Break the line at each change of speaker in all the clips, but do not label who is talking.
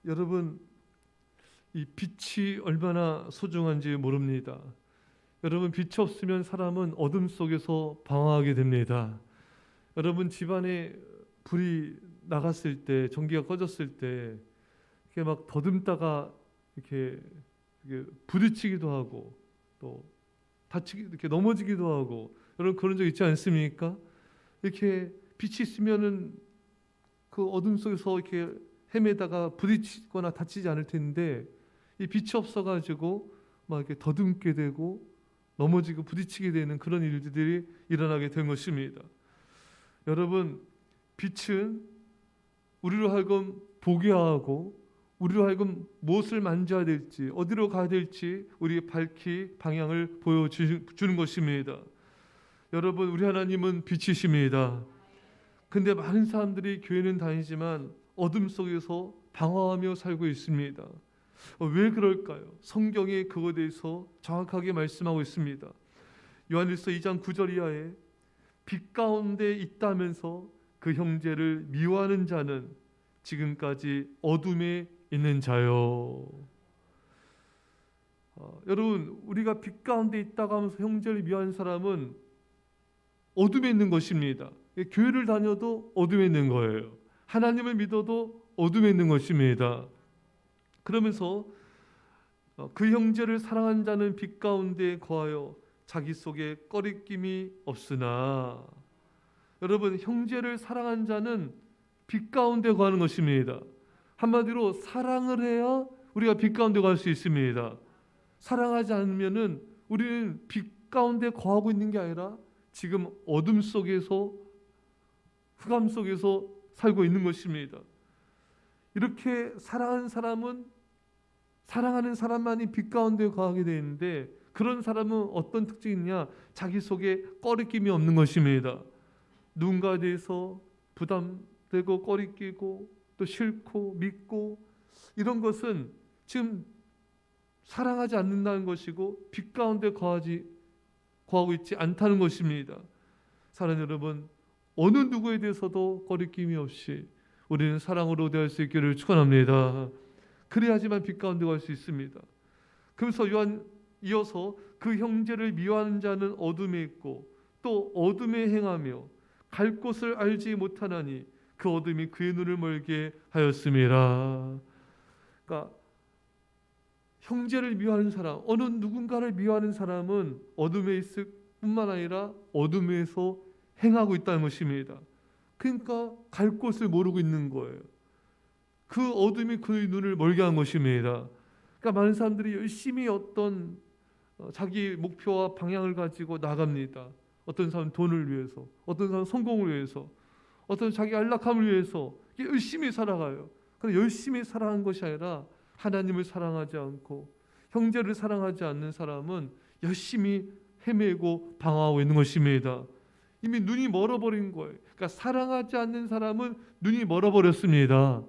여러분, 이 빛이 얼마나 소중한지 모릅니다. 여러분, 빛이 없으면 사람은 어둠 속에서 방황하게 됩니다. 여러분, 집안에 불이 나갔을 때, 전기가 꺼졌을 때 이렇게 막 더듬다가 이렇게 부딪히기도 하고 또 다치기 이렇게 넘어지기도 하고, 여러분 그런 적 있지 않습니까? 이렇게 빛이 있으면은 그 어둠 속에서 이렇게 헤매다가 부딪히거나 다치지 않을 텐데, 이 빛이 없어가지고 막 이렇게 더듬게 되고 넘어지고 부딪히게 되는 그런 일들이 일어나게 된 것입니다. 여러분, 빛은 우리로 하여금 보게 하고 우리로 하여금 무엇을 만져야 될지, 어디로 가야 될지 우리 밝히 방향을 보여주는 것입니다. 여러분, 우리 하나님은 빛이십니다. 근데 많은 사람들이 교회는 다니지만 어둠 속에서 방황하며 살고 있습니다. 왜 그럴까요? 성경에 그것에 대해서 정확하게 말씀하고 있습니다. 요한일서 2장 9절 이하에 빛 가운데 있다면서 그 형제를 미워하는 자는 지금까지 어둠에 있는 자요. 여러분, 우리가 빛 가운데 있다고 하면서 형제를 미워하는 사람은 어둠에 있는 것입니다. 교회를 다녀도 어둠에 있는 거예요. 하나님을 믿어도 어둠에 있는 것입니다. 그러면서 그 형제를 사랑한 자는 빛 가운데 거하여 자기 속에 꺼리낌이 없으나, 여러분, 형제를 사랑한 자는 빛 가운데 거하는 것입니다. 한마디로 사랑을 해야 우리가 빛 가운데 갈 수 있습니다. 사랑하지 않으면은 우리는 빛 가운데 거하고 있는 게 아니라 지금 어둠 속에서, 흑암 속에서 살고 있는 것입니다. 이렇게 사랑하는 사람은, 사랑하는 사람만이 빛 가운데 거하게 되는데, 그런 사람은 어떤 특징이 있냐? 자기 속에 꺼리낌이 없는 것입니다. 누군가에 대해서 부담되고 꺼리끼고 또 싫고 믿고, 이런 것은 지금 사랑하지 않는다는 것이고 빛 가운데 거하고 있지 않다는 것입니다. 사랑하는 여러분, 어느 누구에 대해서도 거리낌이 없이 우리는 사랑으로 대할 수 있기를 축원합니다. 그래야지만 빛 가운데 갈 수 있습니다. 그래서 요한 이어서 그 형제를 미워하는 자는 어둠에 있고 또 어둠에 행하며 갈 곳을 알지 못하나니 그 어둠이 그의 눈을 멀게 하였음이라. 그러니까 형제를 미워하는 사람, 어느 누군가를 미워하는 사람은 어둠에 있을 뿐만 아니라 어둠에서 행하고 있다는 것입니다. 그러니까 갈 곳을 모르고 있는 거예요. 그 어둠이 그의 눈을 멀게 한 것입니다. 그러니까 많은 사람들이 열심히 어떤 자기 목표와 방향을 가지고 나갑니다. 어떤 사람은 돈을 위해서, 어떤 사람은 성공을 위해서, 어떤 자기 안락함을 위해서 열심히 살아가요. 그런데 열심히 살아가는 것이 아니라 하나님을 사랑하지 않고 형제를 사랑하지 않는 사람은 열심히 헤매고 방황하고 있는 것입니다. 이미 눈이 멀어버린 거예요. 그러니까 사랑하지 않는 사람은 눈이 멀어버렸습니다.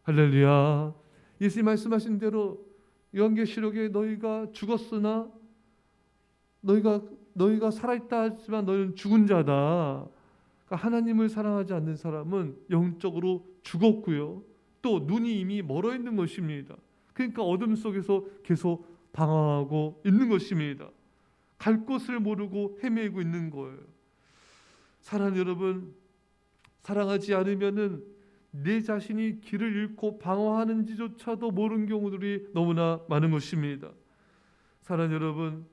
할렐루야. 예수님 말씀하신 대로 요한계시록에 너희가 죽었으나 너희가 살아있다 하지만 너희는 죽은 자다. 그러니까 하나님을 사랑하지 않는 사람은 영적으로 죽었고요. 또 눈이 이미 멀어 있는 것입니다. 그러니까 어둠 속에서 계속 방황하고 있는 것입니다. 갈 곳을 모르고 헤매고 있는 거예요. 사랑하는 여러분, 사랑하지 않으면은 내 자신이 길을 잃고 방황하는지조차도 모르는 경우들이 너무나 많은 것입니다. 사랑하는 여러분,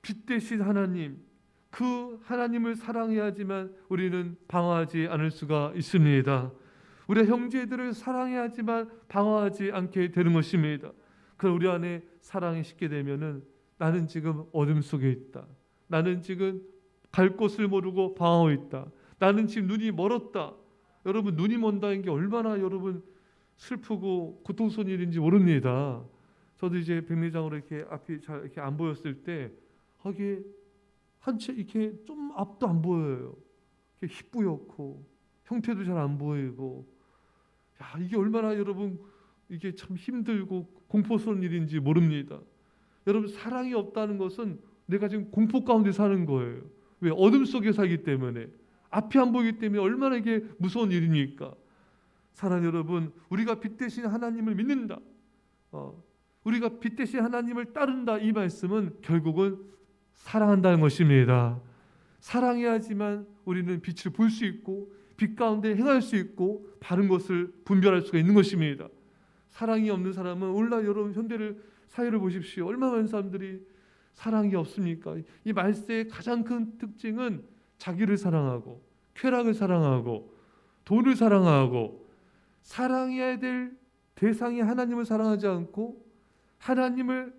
빛 대신 하나님, 그 하나님을 사랑해야지만 우리는 방황하지 않을 수가 있습니다. 우리 형제들을 사랑해야지만 방황하지 않게 되는 것입니다. 그럼 우리 안에 사랑이 식게 되면은 나는 지금 어둠 속에 있다. 나는 지금 갈 곳을 모르고 방황하고 있다. 나는 지금 눈이 멀었다. 여러분, 눈이 먼다는 게 얼마나 여러분 슬프고 고통스러운 일인지 모릅니다. 저도 이제 백내장으로 이렇게 앞이 잘 이렇게 안 보였을 때 이게 한채 이렇게 좀 앞도 안 보여요. 이렇게 희뿌옇고 형태도 잘 안 보이고, 야, 이게 얼마나 여러분 이게 참 힘들고 공포스러운 일인지 모릅니다. 여러분, 사랑이 없다는 것은 내가 지금 공포 가운데 사는 거예요. 왜? 어둠 속에 살기 때문에, 앞이 안 보이기 때문에 얼마나 이게 무서운 일입니까? 사랑하는 여러분, 우리가 빛 대신 하나님을 믿는다, 우리가 빛 대신 하나님을 따른다, 이 말씀은 결국은 사랑한다는 것입니다. 사랑해야지만 우리는 빛을 볼 수 있고 빛 가운데 행할 수 있고 바른 것을 분별할 수가 있는 것입니다. 사랑이 없는 사람은 오늘날 여러분 현대를 사회를 보십시오. 얼마나 많은 사람들이 사랑이 없습니까? 이 말세의 가장 큰 특징은 자기를 사랑하고 쾌락을 사랑하고 돈을 사랑하고 사랑해야 될 대상이 하나님을 사랑하지 않고 하나님을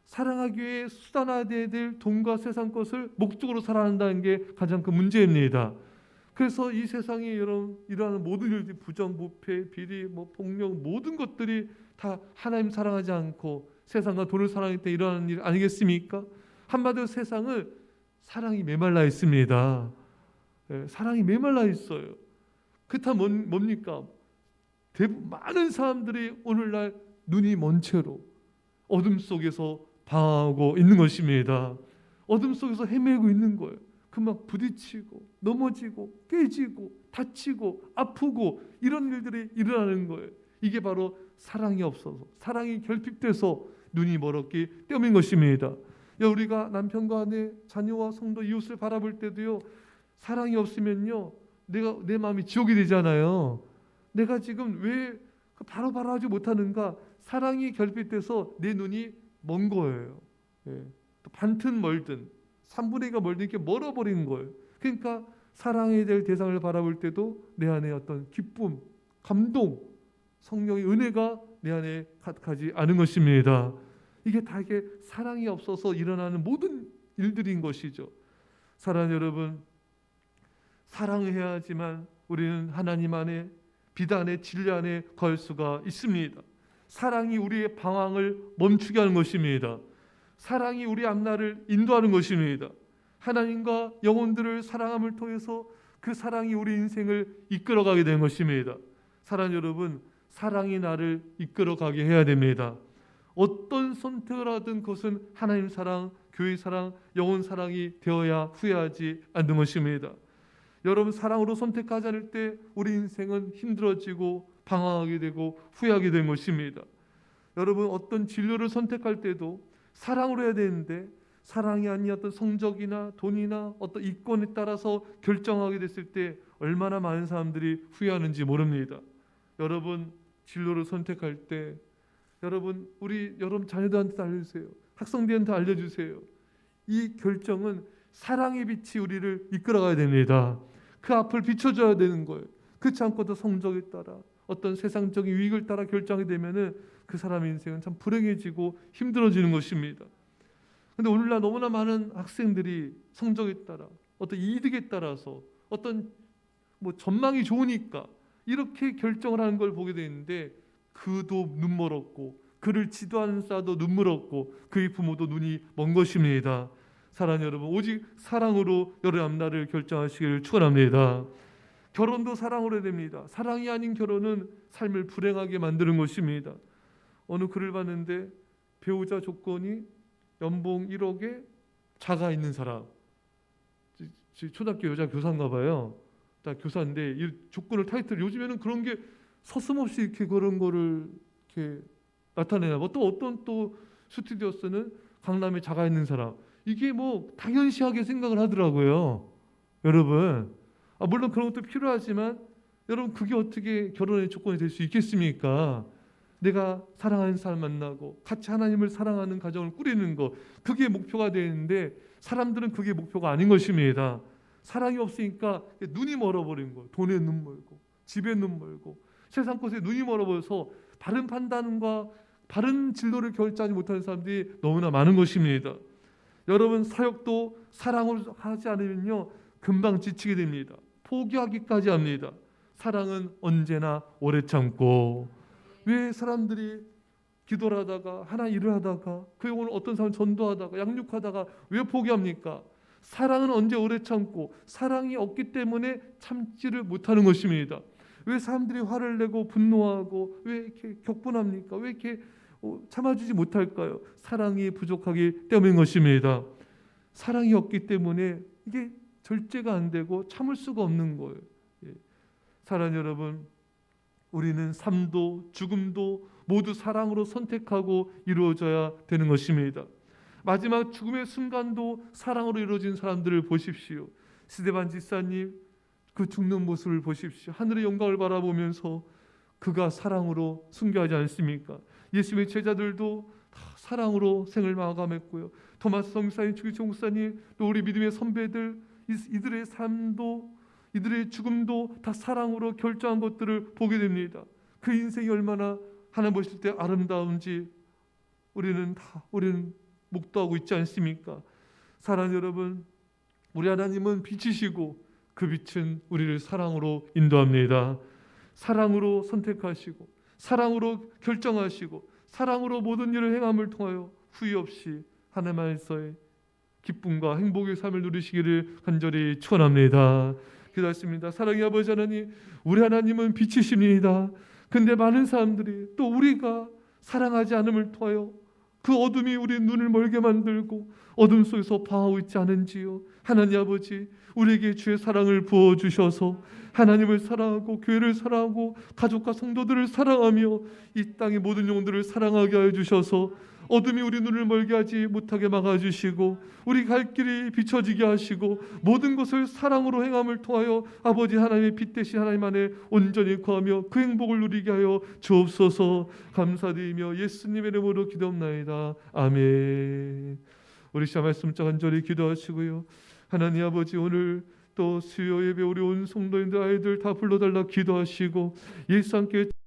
사랑하기 위해 수단화되어야 될 돈과 세상 것을 목적으로 살아간다는 게 가장 큰 문제입니다. 그래서 이 세상에 일어나는 모든 일들, 부정부패, 비리, 폭력, 모든 것들이 다 하나님 사랑하지 않고 세상과 돈을 사랑할 때 일어나는 일 아니겠습니까? 한마디로 세상은 사랑이 메말라 있습니다. 사랑이 메말라 있어요. 그렇다면 뭡니까? 많은 사람들이 오늘날 눈이 먼 채로 어둠 속에서 방황하고 있는 것입니다. 어둠 속에서 헤매고 있는 거예요. 그 막 부딪히고 넘어지고 깨지고 다치고 아프고 이런 일들이 일어나는 거예요. 이게 바로 사랑이 없어서, 사랑이 결핍돼서 눈이 멀었기 때문인 것입니다. 우리가 남편과 아내, 자녀와 성도, 이웃을 바라볼 때도요, 사랑이 없으면요 내 마음이 지옥이 되잖아요. 내가 지금 왜 바로바로 하지 못하는가? 사랑이 결핍돼서 내 눈이 먼 거예요. 반튼 멀든 3분의 2가 멀든 이렇게 멀어버린 거예요. 그러니까 사랑해야 될 대상을 바라볼 때도 내 안에 어떤 기쁨, 감동, 성령의 은혜가 내 안에 가득하지 않은 것입니다. 이게 다 이게 사랑이 없어서 일어나는 모든 일들인 것이죠. 사랑하는 여러분, 사랑해야지만 우리는 하나님 안에, 빛 안에, 진리 안에 거할 수가 있습니다. 사랑이 우리의 방황을 멈추게 하는 것입니다. 사랑이 우리 앞날을 인도하는 것입니다. 하나님과 영혼들을 사랑함을 통해서 그 사랑이 우리 인생을 이끌어가게 되는 것입니다. 사랑하는 여러분, 사랑이 나를 이끌어가게 해야 됩니다. 어떤 선택을 하든 그것은 하나님 사랑, 교회 사랑, 영혼 사랑이 되어야 후회하지 않는 것입니다. 여러분, 사랑으로 선택하지 않을 때 우리 인생은 힘들어지고 방황하게 되고 후회하게 된 것입니다. 여러분, 어떤 진로를 선택할 때도 사랑으로 해야 되는데 사랑이 아닌 어떤 성적이나 돈이나 어떤 이권에 따라서 결정하게 됐을 때 얼마나 많은 사람들이 후회하는지 모릅니다. 여러분, 진로를 선택할 때 우리 여러분 자녀들한테 알려주세요. 학생들한테 알려주세요. 이 결정은 사랑의 빛이 우리를 이끌어가야 됩니다. 그 앞을 비춰줘야 되는 거예요. 그렇지 않고도 성적에 따라 어떤 세상적인 유익을 따라 결정하게 되면은 그 사람의 인생은 참 불행해지고 힘들어지는 것입니다. 그런데 오늘날 너무나 많은 학생들이 성적에 따라 어떤 이득에 따라서 어떤 전망이 좋으니까 이렇게 결정을 하는 걸 보게 되는데 그도 눈멀었고 그를 지도하는 자도 눈물었고 그의 부모도 눈이 먼 것입니다. 사랑하는 여러분, 오직 사랑으로 여러분 앞날을 결정하시기를 축원합니다. 결혼도 사랑으로 해야 됩니다. 사랑이 아닌 결혼은 삶을 불행하게 만드는 것입니다. 어느 글을 봤는데 배우자 조건이 연봉 1억에 자가 있는 사람, 초등학교 여자 교사인가 봐요. 교사인데 이 조건을 타이틀, 요즘에는 그런 게 서슴없이 이렇게 그런 거를 이렇게 나타내나. 또 어떤 스튜디오스는 강남에 자가 있는 사람, 이게 당연시하게 생각을 하더라고요. 여러분, 물론 그런 것도 필요하지만 여러분, 그게 어떻게 결혼의 조건이 될 수 있겠습니까? 내가 사랑하는 사람 만나고 같이 하나님을 사랑하는 가정을 꾸리는 것, 그게 목표가 되는데 사람들은 그게 목표가 아닌 것입니다. 사랑이 없으니까 눈이 멀어버린 거예요. 돈에 눈 멀고 집에 눈 멀고 세상 것에 눈이 멀어버려서 바른 판단과 바른 진로를 결정하지 못하는 사람들이 너무나 많은 것입니다. 여러분, 사역도 사랑으로 하지 않으면요 금방 지치게 됩니다. 포기하기까지 합니다. 사랑은 언제나 오래 참고. 왜 사람들이 기도를 하다가 하나 일을 하다가 그 오늘 어떤 사람 전도하다가 양육하다가 왜 포기합니까? 사랑은 언제 오래 참고 사랑이 없기 때문에 참지를 못하는 것입니다. 왜 사람들이 화를 내고 분노하고 왜 이렇게 격분합니까? 왜 이렇게 참아주지 못할까요? 사랑이 부족하기 때문인 것입니다. 사랑이 없기 때문에 이게 절제가 안 되고 참을 수가 없는 거예요. 사랑하는 여러분, 우리는 삶도 죽음도 모두 사랑으로 선택하고 이루어져야 되는 것입니다. 마지막 죽음의 순간도 사랑으로 이루어진 사람들을 보십시오. 스데반 집사님 그 죽는 모습을 보십시오. 하늘의 영광을 바라보면서 그가 사랑으로 순교하지 않습니까? 예수님의 제자들도 다 사랑으로 생을 마감했고요. 토마스 성사님, 주기총 목사님, 또 우리 믿음의 선배들, 이들의 삶도 이들의 죽음도 다 사랑으로 결정한 것들을 보게 됩니다. 그 인생이 얼마나 하나님 보실 때 아름다운지 우리는 목도하고 있지 않습니까? 사랑하는 여러분, 우리 하나님은 빛이시고 그 빛은 우리를 사랑으로 인도합니다. 사랑으로 선택하시고 사랑으로 결정하시고 사랑으로 모든 일을 행함을 통하여 후회 없이 하나님 안에서의 기쁨과 행복의 삶을 누리시기를 간절히 축원합니다. 기도하십니다. 사랑의 아버지 하나님, 우리 하나님은 빛이십니다. 근데 많은 사람들이 또 우리가 사랑하지 않음을 통하여 그 어둠이 우리 눈을 멀게 만들고 어둠 속에서 방황하고 있지 않은지요. 하나님 아버지, 우리에게 주의 사랑을 부어주셔서 하나님을 사랑하고 교회를 사랑하고 가족과 성도들을 사랑하며 이 땅의 모든 영혼들을 사랑하게 하여 주셔서 어둠이 우리 눈을 멀게 하지 못하게 막아주시고 우리 갈 길이 비춰지게 하시고 모든 것을 사랑으로 행함을 통하여 아버지 하나님의 빛 대신 하나님 안에 온전히 거하며 그 행복을 누리게 하여 주옵소서. 감사드리며 예수님의 이름으로 기도합나이다. 아멘. 우리 시간 말씀 간절히 기도하시고요. 하나님 아버지, 오늘 또 수요 예배 우리 온 성도인들 아이들 다 불러달라 기도하시고 예수 함께